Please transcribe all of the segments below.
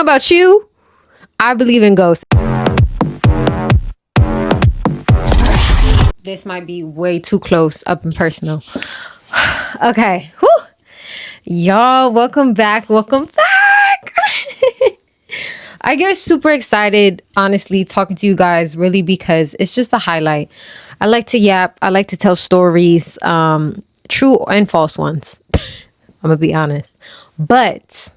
about you. I believe in ghosts. This might be way too close up and personal. Okay. Whew. Y'all, welcome back. Welcome back. I get super excited, honestly, talking to you guys, really, because it's just a highlight. I like to yap. I like to tell stories, true and false ones. I'm gonna be honest. But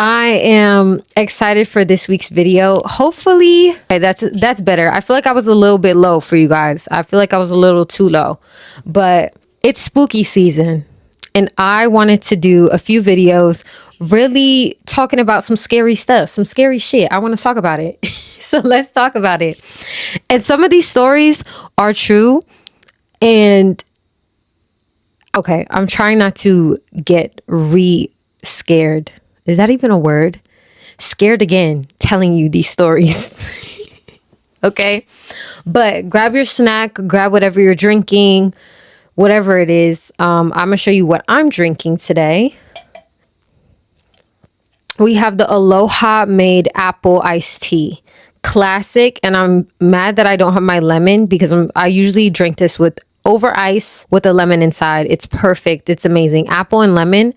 I am excited for this week's video. Hopefully, okay, that's better. I feel like I was a little bit low for you guys. I feel like I was a little too low, but it's spooky season. And I wanted to do a few videos really talking about some scary stuff, some scary shit. I want to talk about it. So let's talk about it. And some of these stories are true. And okay, I'm trying not to get scared. Is that even a word? Scared again, telling you these stories. Okay? But grab your snack, grab whatever you're drinking, whatever it is. I'm going to show you what I'm drinking today. We have the Aloha made apple iced tea. Classic. And I'm mad that I don't have my lemon because I usually drink this with over ice with a lemon inside. It's perfect. It's amazing. Apple and lemon.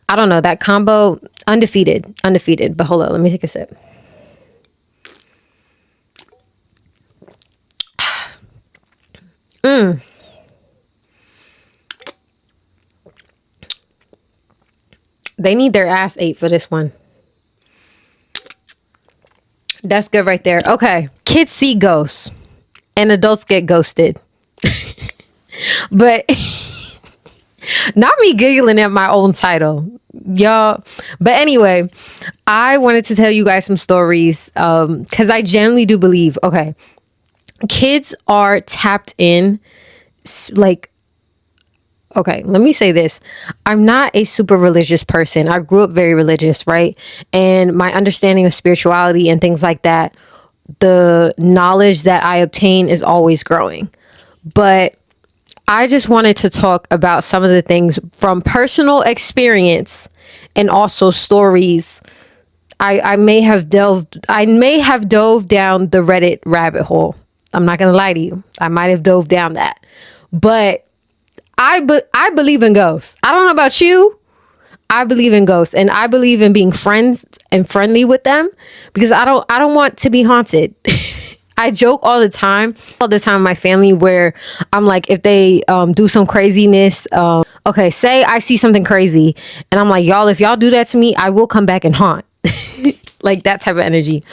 I don't know. That combo, undefeated. But hold on. Let me take a sip. They need their ass ate for this one. That's good right there. Okay. Kids see ghosts and adults get ghosted. But not me giggling at my own title, y'all. But anyway, I wanted to tell you guys some stories because I genuinely do believe, okay, kids are tapped in like, okay, let me say this. I'm not a super religious person. I grew up very religious, right? And my understanding of spirituality and things like that, the knowledge that I obtain is always growing. But I just wanted to talk about some of the things from personal experience and also stories. I may have dove down the Reddit rabbit hole. I'm not gonna lie to you. I might have dove down that. But I believe in ghosts. I don't know about you. I believe in ghosts, and I believe in being friends and friendly with them because I don't want to be haunted. I joke all the time with my family where I'm like, if they do some craziness, okay, say I see something crazy and I'm like, y'all, if y'all do that to me, I will come back and haunt. Like that type of energy.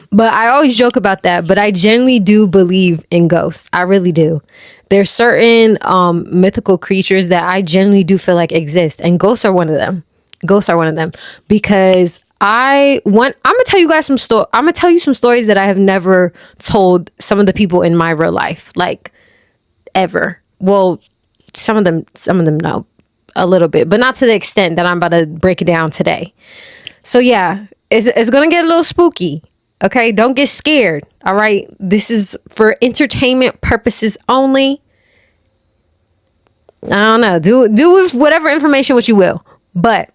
But I always joke about that. But I genuinely do believe in ghosts. I really do. There's certain mythical creatures that I genuinely do feel like exist. And ghosts are one of them. Because I'm gonna tell you guys I'm gonna tell you some stories that I have never told some of the people in my real life, like ever. Well, some of them know a little bit, but not to the extent that I'm about to break it down today. So yeah, it's gonna get a little spooky. Okay, don't get scared. All right, this is for entertainment purposes only. I don't know. Do with whatever information what you will, but.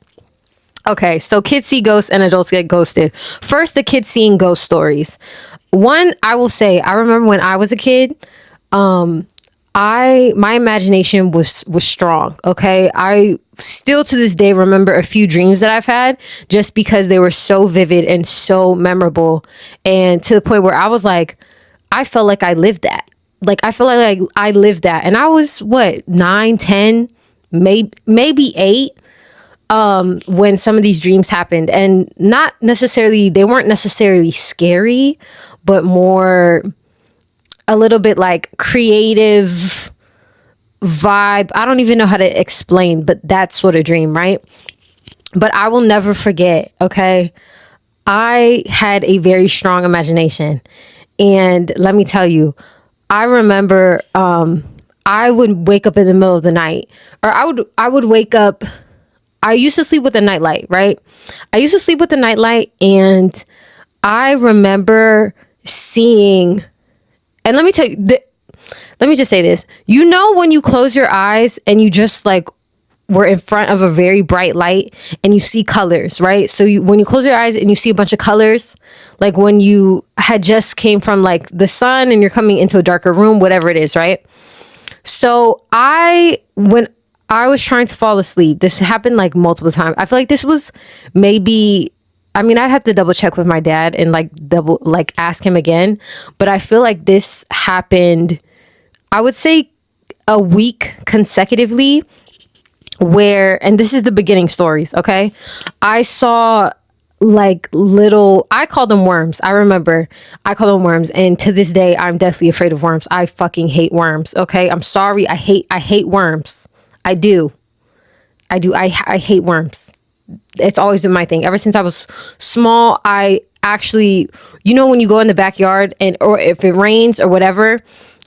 Okay, so kids see ghosts and adults get ghosted. First, the kids seeing ghost stories. One, I will say, I remember when I was a kid, my imagination was strong. Okay, I still to this day remember a few dreams that I've had just because they were so vivid and so memorable, and to the point where I was like, I felt like I lived that. Like I feel like I lived that, and I was what 9, 10, maybe 8. When some of these dreams happened, and they weren't necessarily scary, but more a little bit like creative vibe. I don't even know how to explain, but that sort of dream, right? But I will never forget, okay? I had a very strong imagination. And let me tell you, I remember I would wake up in the middle of the night, or I would wake up. I used to sleep with a nightlight, right? And I remember seeing, and let me tell you, let me just say this. You know when you close your eyes and you just like we're in front of a very bright light and you see colors, right? So when you close your eyes and you see a bunch of colors, like when you had just came from like the sun and you're coming into a darker room, whatever it is, right? So when I was trying to fall asleep, this happened like multiple times. I feel like this was maybe, I mean, I'd have to double check with my dad and like ask him again. But I feel like this happened, I would say a week consecutively where, and this is the beginning stories, okay? I saw like I call them worms. I remember I call them worms. And to this day, I'm definitely afraid of worms. I fucking hate worms. Okay. I'm sorry. I hate worms. I do. I hate worms. It's always been my thing. Ever since I was small, I actually, when you go in the backyard or if it rains or whatever,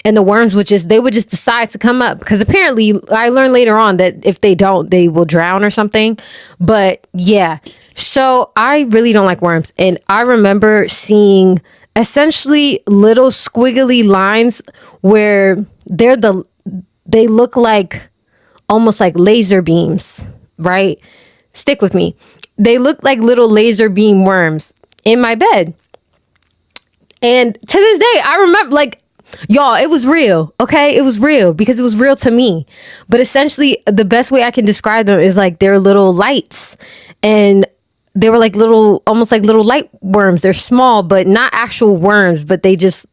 and the worms would just decide to come up, because apparently I learned later on that if they don't, they will drown or something. But yeah, so I really don't like worms. And I remember seeing essentially little squiggly lines where they look like almost like laser beams, right? Stick with me. They look like little laser beam worms in my bed. And to this day, I remember, like, y'all, it was real, okay? It was real because it was real to me. But essentially, the best way I can describe them is like they're little lights. And they were like almost like little light worms. They're small, but not actual worms, but they just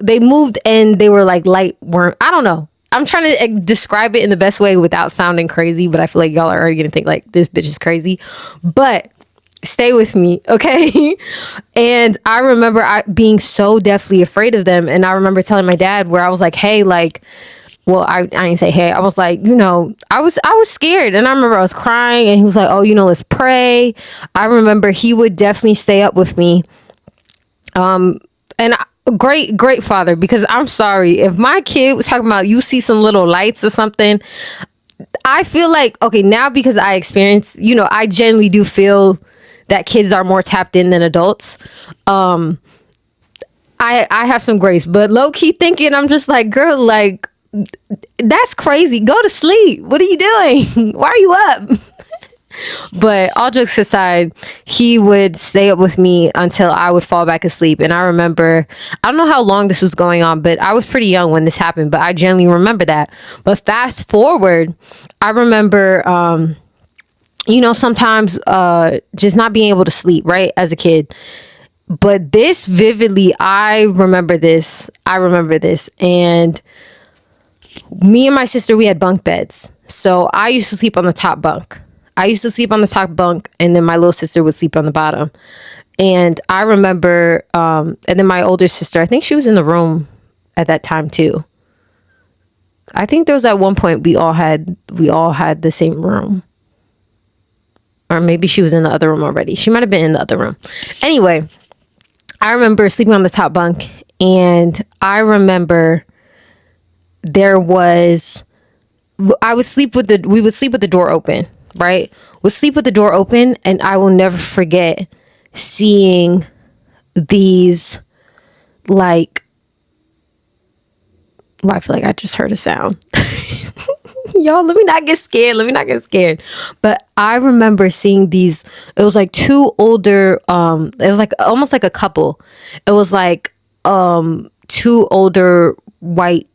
they moved and they were like light worm. I don't know. I'm trying to describe it in the best way without sounding crazy, but I feel like y'all are already gonna think like this bitch is crazy. But stay with me, okay? And I remember being so deathly afraid of them. And I remember telling my dad, where I was like, hey, like, well, I didn't say hey. I was like, I was scared. And I remember I was crying and he was like, oh, let's pray. I remember he would definitely stay up with me. Great father, because I'm sorry, if my kid was talking about you see some little lights or something, I feel like, okay, now because I experience, I genuinely do feel that kids are more tapped in than adults. I have some grace, but low key thinking, I'm just like, girl, like, that's crazy. Go to sleep. What are you doing? Why are you up? But all jokes aside, he would stay up with me until I would fall back asleep. And I remember, I don't know how long this was going on, but I was pretty young when this happened, but I genuinely remember that. But fast forward, I remember, sometimes just not being able to sleep, right, as a kid. But this vividly, I remember this. And me and my sister, we had bunk beds. So I used to sleep on the top bunk. And then my little sister would sleep on the bottom. And I remember, and then my older sister, I think she was in the room at that time too. I think there was at one point we all had the same room. Or maybe she was in the other room already. She might have been in the other room. Anyway, I remember sleeping on the top bunk. And I remember we would sleep with the door open, right? We'd sleep with the door open. And I will never forget seeing these, like, well, I feel like I just heard a sound. Y'all, let me not get scared. But I remember seeing these, it was like two older, it was like almost like a couple. It was like two older white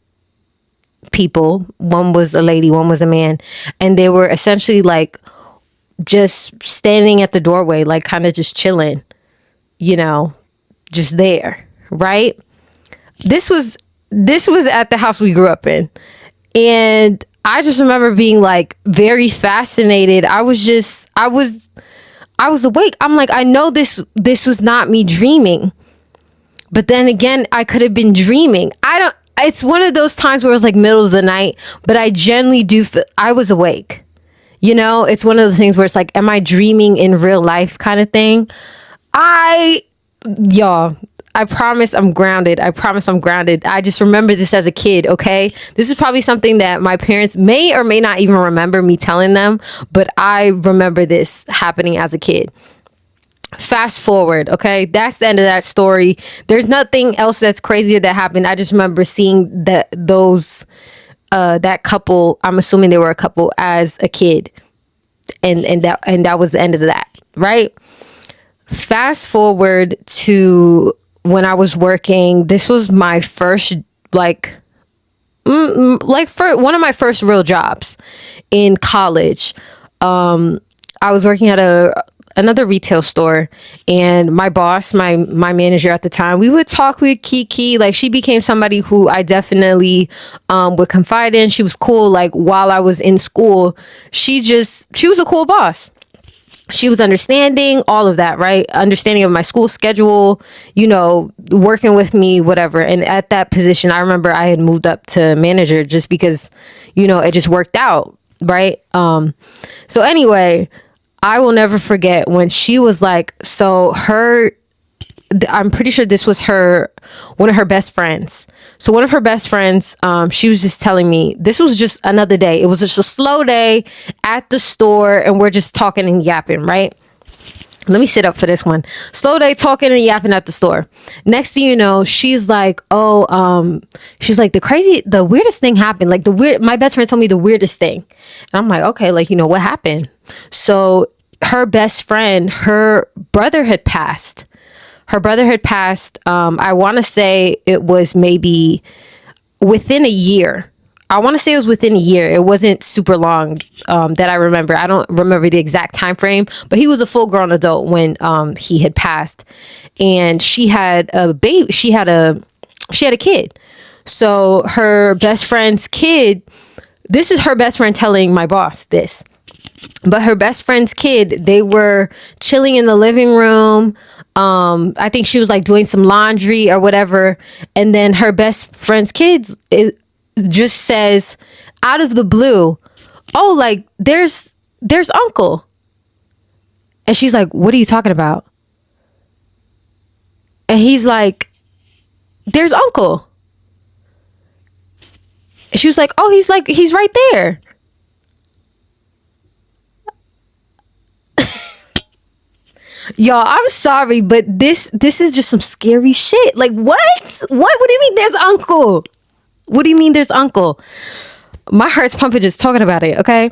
people. One was a lady, one was a man. And they were essentially like just standing at the doorway, like kind of just chilling, just there, right? This was at the house we grew up in. And I just remember being like very fascinated. I was awake. I'm like, I know this was not me dreaming. But then again, I could have been dreaming. It's one of those times where it was like middle of the night, but I genuinely do feel I was awake. It's one of those things where it's like, am I dreaming in real life kind of thing? Y'all, I promise I'm grounded. I just remember this as a kid, okay? This is probably something that my parents may or may not even remember me telling them, but I remember this happening as a kid. Fast forward, okay? That's the end of that story. There's nothing else that's crazier that happened. I just remember seeing those that couple, I'm assuming they were a couple as a kid, and that was the end of that, right? Fast forward to when I was working. This was my first like for one of my first real jobs in college. I was working at another retail store, and my boss, my manager at the time, we would talk with Kiki. Like, she became somebody who I definitely would confide in. She was cool. Like, while I was in school, she was a cool boss. She was understanding, all of that, right? Understanding of my school schedule, working with me, whatever. And at that position, I remember I had moved up to manager just because, it just worked out, right? So anyway, I will never forget when she was like, I'm pretty sure this was one of her best friends. So one of her best friends, she was just telling me, this was just another day. It was just a slow day at the store, and we're just talking and yapping, right? Let me sit up for this one. Slow day talking and yapping at the store. Next thing you know, she's like, she's like, the weirdest thing happened. Like, my best friend told me the weirdest thing. And I'm like, okay, like, what happened? So her best friend, her brother had passed. I want to say it was maybe within a year. It wasn't super long that I remember. I don't remember the exact time frame, but he was a full grown adult when he had passed, and she had a baby. She had a kid. So her best friend's kid. This is her best friend telling my boss this. But her best friend's kid, they were chilling in the living room. I think she was like doing some laundry or whatever. And then her best friend's kid just says out of the blue, oh, like there's Uncle. And she's like, what are you talking about? And he's like, there's Uncle. And she was like, oh, he's right there. Y'all, I'm sorry, but this is just some scary shit. Like, what? What do you mean there's Uncle? What do you mean there's Uncle? My heart's pumping just talking about it, okay?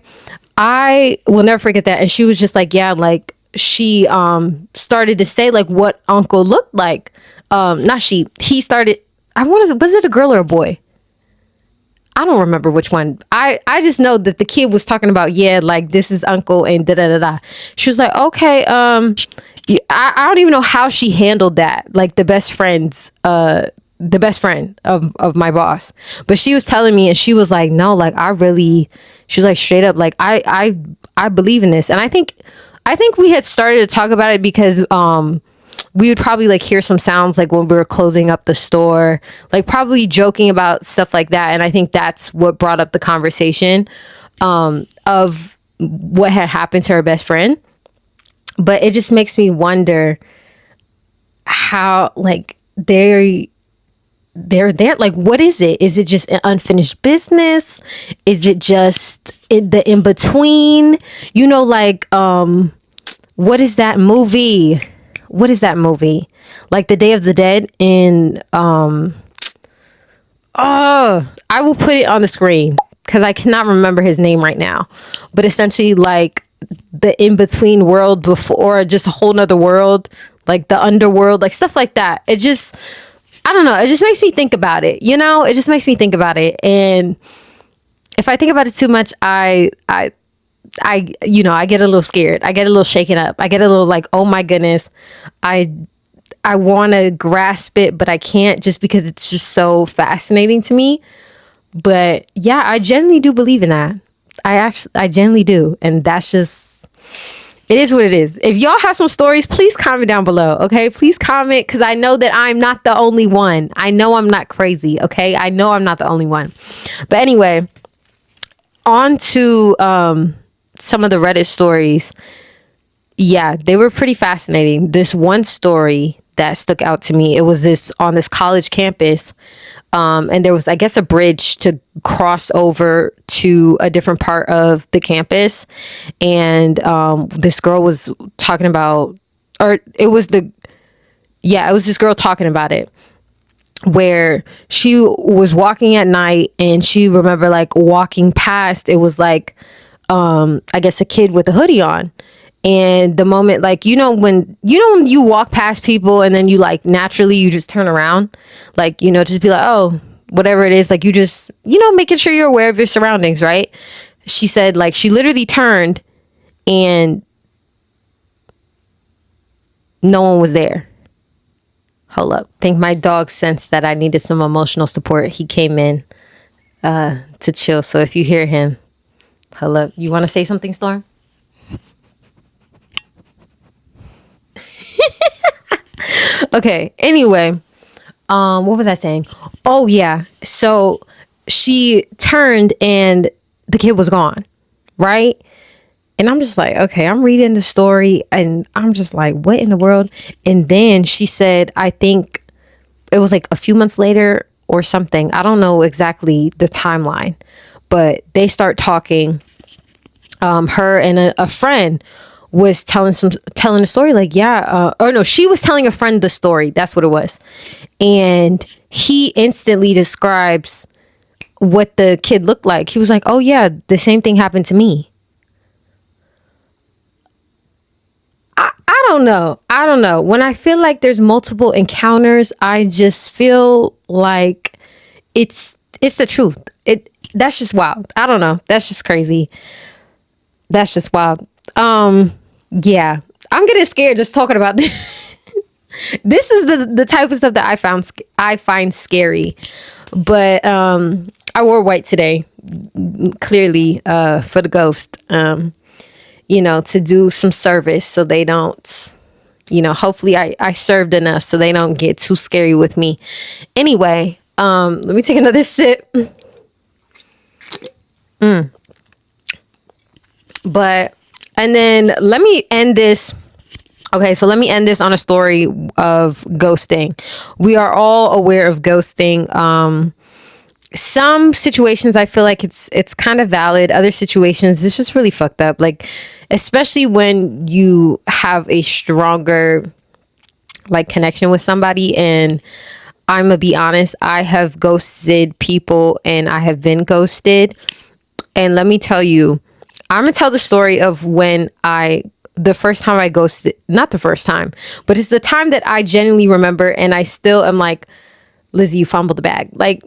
I will never forget that. And she was just like, yeah, like she started to say like what Uncle looked like. He started, was it a girl or a boy? I don't remember which one. I just know that the kid was talking about, yeah, like this is Uncle and da da da da. She was like, okay, I don't even know how she handled that. Like the best friend of my boss. But she was telling me, and she was like, no, like she was like straight up, like I believe in this. And I think we had started to talk about it because we would probably like hear some sounds like when we were closing up the store, like probably joking about stuff like that. And I think that's what brought up the conversation of what had happened to her best friend. But it just makes me wonder how like they're there. Like, what is it? Is it just an unfinished business? Is it just the in between? Like what is that movie? Like the Day of the Dead I will put it on the screen because I cannot remember his name right now. But essentially like the in-between world before, just a whole nother world, like the underworld, like stuff like that. It just, I don't know. It just makes me think about it. It just makes me think about it. And if I think about it too much, I get a little scared. I get a little shaken up. I get a little like, oh my goodness, I want to grasp it, but I can't just because it's just so fascinating to me. But yeah, I genuinely do believe in that. I genuinely do. And that's just, it is what it is. If y'all have some stories, please comment down below. Okay. Please comment. Cause I know that I'm not the only one. I know I'm not crazy. Okay. I know I'm not the only one. But anyway, on to, some of the Reddit stories. Yeah, they were pretty fascinating. This one story that stuck out to me, it was on this college campus. And there was, I guess, a bridge to cross over to a different part of the campus. And this girl was talking about, or it was this girl talking about it. where she was walking at night and she remember like walking past, it was like I guess a kid with a hoodie on. And the moment, like, when you walk past people and then you like naturally you just turn around, like, just be like, oh, whatever it is, like you just, making sure you're aware of your surroundings, right? She said like she literally turned and no one was there. Hold up. I think my dog sensed that I needed some emotional support. He came in to chill. So if you hear him, hold up. You want to say something, Storm? Okay. Anyway, what was I saying? Oh yeah. So she turned and the kid was gone, right? And I'm just like, okay, I'm reading the story and I'm just like, what in the world? And then she said, I think it was like a few months later or something. I don't know exactly the timeline, but they start talking. Her and a friend was telling a story like, yeah, or no, she was telling a friend the story. That's what it was. And he instantly describes what the kid looked like. He was like, oh yeah, the same thing happened to me. I don't know. I don't know. When I feel like there's multiple encounters, I just feel like it's the truth. That's just wild. I don't know. That's just crazy. That's just wild. Yeah. I'm getting scared just talking about this. This is the type of stuff that I find scary. But I wore white today, clearly for the ghost. To do some service so they don't, hopefully I served enough so they don't get too scary with me. Anyway, let me take another sip. But, and then let me end this. Okay, so let me end this on a story of ghosting. We are all aware of ghosting. Some situations I feel like it's kind of valid. Other situations it's just really fucked up. Like, especially when you have a stronger like connection with somebody. And I'm gonna be honest, I have ghosted people and I have been ghosted. And let me tell you, I'm gonna tell the story of when the first time I ghosted, not the first time, but it's the time that I genuinely remember. And I still am like, Lizzie, you fumbled the bag. Like,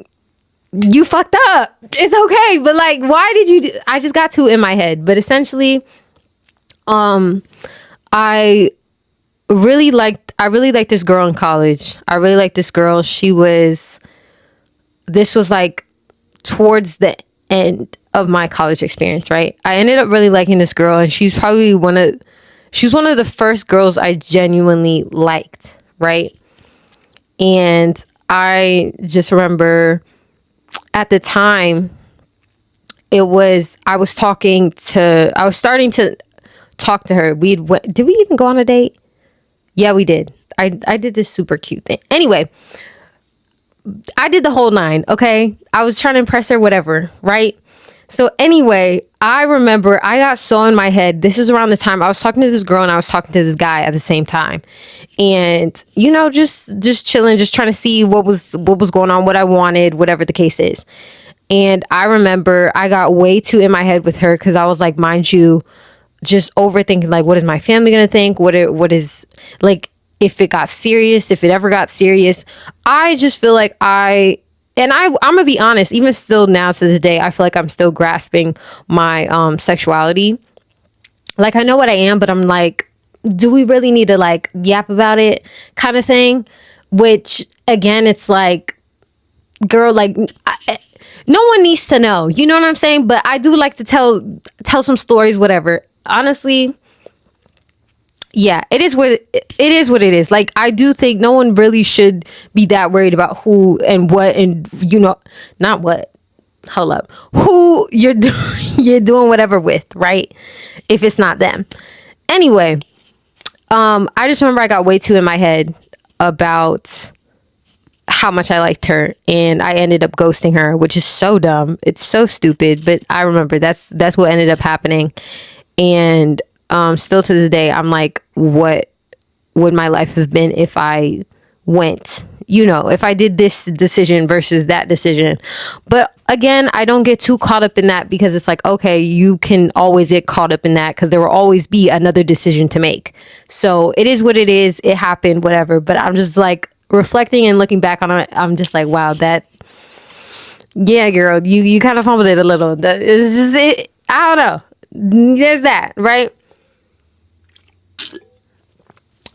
you fucked up. It's okay. But like, why did you I just got two in my head. But essentially, I really liked this girl in college. I really liked this girl. This was like towards the end of my college experience, right? I ended up really liking this girl, and she's one of the first girls I genuinely liked, right? And I just remember at the time I was starting to talk to her. Did we even go on a date? Yeah, we did. I did this super cute thing. Anyway, I did the whole nine. Okay. I was trying to impress her, whatever. Right. So anyway, I remember I got so in my head. This is around the time I was talking to this girl and I was talking to this guy at the same time. And, just chilling, just trying to see what was going on, what I wanted, whatever the case is. And I remember I got way too in my head with her because I was like, mind you, just overthinking, like, what is my family going to think? What is, like, if it ever got serious, I just feel like I'm going to be honest, even still now to this day, I feel like I'm still grasping my sexuality. Like, I know what I am, but I'm like, do we really need to like yap about it kind of thing? Which again, it's like, girl, like no one needs to know, you know what I'm saying? But I do like to tell some stories, whatever. Honestly, yeah, it is what it is. Like, I do think no one really should be that worried about who and what, and not what. Hold up, who you're doing whatever with, right? If it's not them. Anyway, I just remember I got way too in my head about how much I liked her, and I ended up ghosting her, which is so dumb. It's so stupid, but I remember that's what ended up happening. And still to this day, I'm like, what would my life have been if I went, if I did this decision versus that decision. But again, I don't get too caught up in that, because it's like, okay, you can always get caught up in that because there will always be another decision to make. So it is what it is. It happened, whatever. But I'm just like reflecting and looking back on it. I'm just like, wow, yeah, girl, you kind of fumbled it a little. That is just it. I don't know. There's that, right?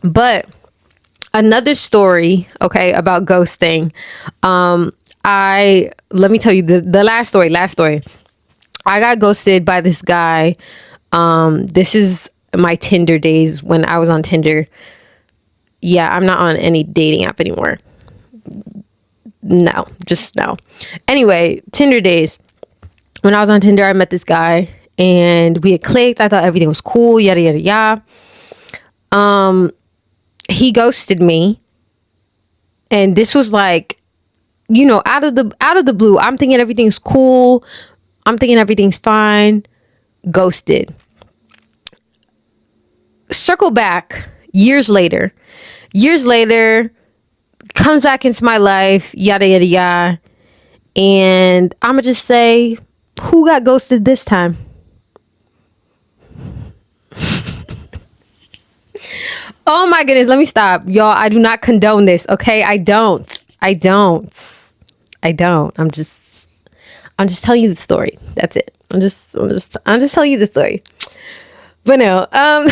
But another story, okay, about ghosting. Let me tell you the last story. I got ghosted by this guy. This is my Tinder days, when I was on Tinder. Yeah, I'm not on any dating app anymore. No, just no. Anyway, Tinder days. When I was on Tinder, I met this guy and we had clicked. I thought everything was cool, yada yada yada. He ghosted me, and this was like, out of the blue. I'm thinking everything's cool. I'm thinking everything's fine. Ghosted. Circle back years later, comes back into my life, yada yada yada. And I'ma just say, who got ghosted this time? Oh my goodness, let me stop. Y'all, I do not condone this, okay? I don't. I'm just telling you the story. That's it. I'm just telling you the story. But no, I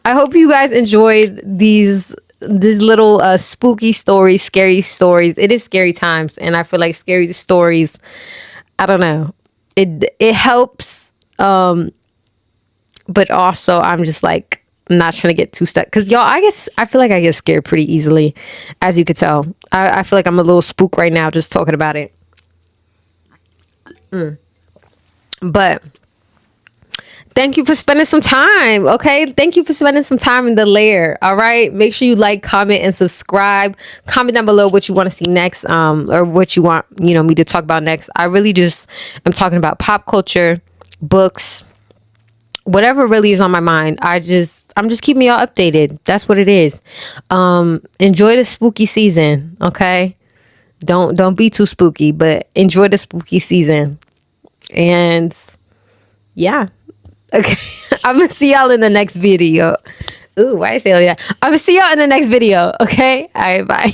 hope you guys enjoyed these little spooky stories, scary stories. It is scary times, and I feel like scary stories, I don't know, it helps, but also I'm just like not trying to get too stuck, because y'all, I feel like I get scared pretty easily, as you could tell. I feel like I'm a little spook right now just talking about it. But thank you for spending some time. Okay. Thank you for spending some time in the lair. All right. Make sure you like, comment, and subscribe. Comment down below what you want to see next, or what you want, me to talk about next. I really just am talking about pop culture, books, whatever really is on my mind. I'm just keeping y'all updated. That's what it is. Enjoy the spooky season. Okay. Don't be too spooky, but enjoy the spooky season. And yeah. Okay. I'm gonna see y'all in the next video. Ooh, why I say all that? I'm gonna see y'all in the next video. Okay. All right. Bye.